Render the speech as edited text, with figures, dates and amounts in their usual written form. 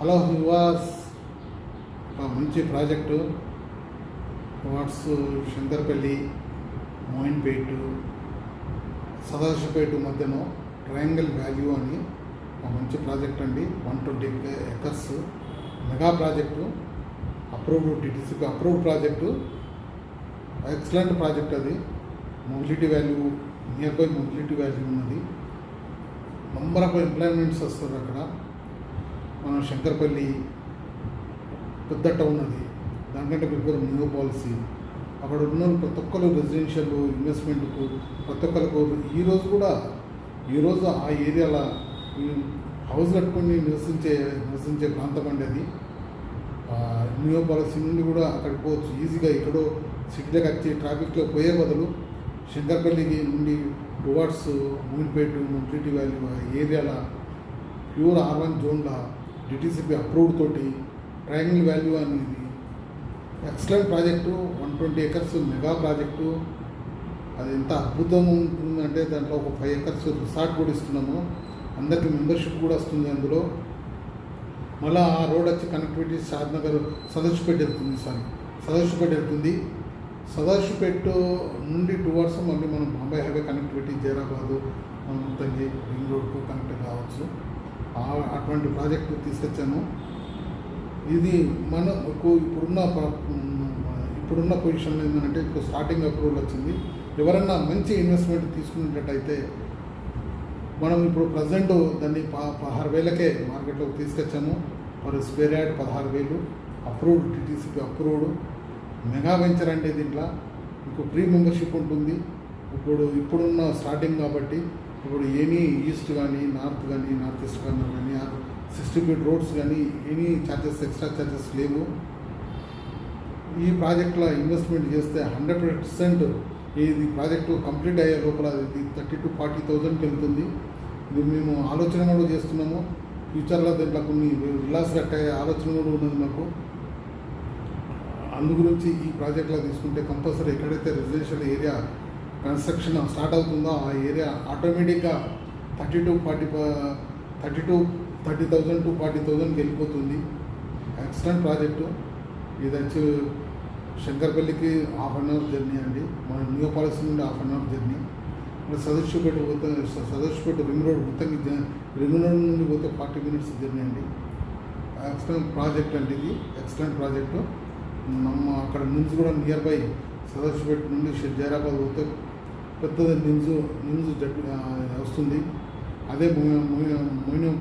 Hello వివాస్, ఒక మంచి project watts Shankarpally, మోయిన్పేట, Sadasivpet మధ్యన ట్రయాంగిల్ వాల్యూ అని ఒక మంచి ప్రాజెక్ట్ అండి. 120 acres మెగా ప్రాజెక్టు, అప్రూవ్డ్ టీటీసీకి అప్రూవ్డ్ ప్రాజెక్టు, ఎక్సలెంట్ ప్రాజెక్ట్. అది mobility value, nearby mobility value ఉన్నది. నంబర్ ఆఫ్ ఎంప్లాయ్మెంట్స్ వస్తారు అక్కడ. మన శంకర్పల్లి పెద్ద టౌన్, అది దానికంటే బిగ్గర న్యూ పాలసీ. అక్కడ ఉన్న ప్రతి ఒక్కరు రెసిడెన్షియల్ ఇన్వెస్ట్మెంట్కు ప్రతి ఒక్కరికి ఈరోజు ఆ ఏరియాలో హౌస్ కట్టుకొని నివసించే ప్రాంతం అండి అది. న్యూ పాలసీ నుండి కూడా అక్కడికి పోవచ్చు ఈజీగా. ఎక్కడో సిటీలోకి వచ్చి ట్రాఫిక్లో పోయే బదులు శంకర్పల్లికి నుండి టువార్డ్స్ మోయిన్పేట, మొబిలిటీ వాల్యూ ఏరియాలో ప్యూర్ R1 జోన్లో డిటీసీపీ అప్రూవ్డ్ తోటి ట్రయాంగిల్ వాల్యూ అనేది excellent project. 120 acres mega project. అది ఎంత అద్భుతంగా ఉంటుందంటే దాంట్లో ఒక 5 acres రిసార్ట్ కూడా ఇస్తున్నాము. అందరికీ మెంబర్షిప్ కూడా వస్తుంది అందులో. మళ్ళీ ఆ రోడ్ వచ్చి కనెక్టివిటీ షాద్నగర్ సదాశివపేట వెళ్తుంది. సదాశివపేట నుండి టువర్డ్స్ మళ్ళీ మనం Bombay highway connectivity, Zaheerabad, Muthangi ring రోడ్కు కనెక్ట్ కావచ్చు. అటువంటి ప్రాజెక్టు తీసుకొచ్చాను. ఇది మనకు ఇప్పుడున్న పొజిషన్లో ఏంటంటే ఇప్పుడు స్టార్టింగ్ అప్రూవల్ వచ్చింది. ఎవరన్నా మంచి ఇన్వెస్ట్మెంట్ తీసుకునేటట్టయితే మనం ఇప్పుడు ప్రజెంట్ దాన్ని 16,000కే మార్కెట్లోకి తీసుకొచ్చాము. మరి square yard 16,000 approved, TTCP approved mega venture అంటే దీంట్లో మీకు ప్రీ మెంబర్షిప్ ఉంటుంది. ఇప్పుడున్న స్టార్టింగ్ కాబట్టి ఇప్పుడు ఎనీ ఈస్ట్ కానీ నార్త్ ఈస్ట్ కానీ 60 feet రోడ్స్ కానీ ఎనీ ఎక్స్ట్రా ఛార్జెస్ లేవు. ఈ ప్రాజెక్టులో ఇన్వెస్ట్మెంట్ చేస్తే 100% ఇది ప్రాజెక్టు కంప్లీట్ అయ్యే లోపల ఇది 30,000 to 40,000కి వెళ్తుంది. ఇది మేము ఆలోచన కూడా చేస్తున్నాము. ఫ్యూచర్లో దీంట్లో కొన్ని విలాస్ కట్టే ఆలోచన కూడా ఉన్నది మాకు. అందు గురించి ఈ ప్రాజెక్టులో తీసుకుంటే కంపల్సరీ ఎక్కడైతే రెసిడెన్షియల్ ఏరియా కన్స్ట్రక్షన్ స్టార్ట్ అవుతుందో ఆ ఏరియా ఆటోమేటిక్గా 30,000 to 40,000కి వెళ్ళిపోతుంది. Excellent project. ఇది వచ్చి శంకర్పల్లికి 1/2 hour జర్నీ అండి. మన న్యూ పాలసీ నుండి 1/2 hour journey. Sadashivpet ring road, మొత్తం రింగ్ రోడ్ నుండి పోతే 40 minutes జర్నీ అండి. ఎక్సలెంట్ ప్రాజెక్ట్ అండి ఇది. Excellent project. అక్కడ నిమ్స్ కూడా నియర్ బై సదాశివపేట నుండి జైరాబాద్ పోతే పెద్దది నిమ్స్ వస్తుంది. అదే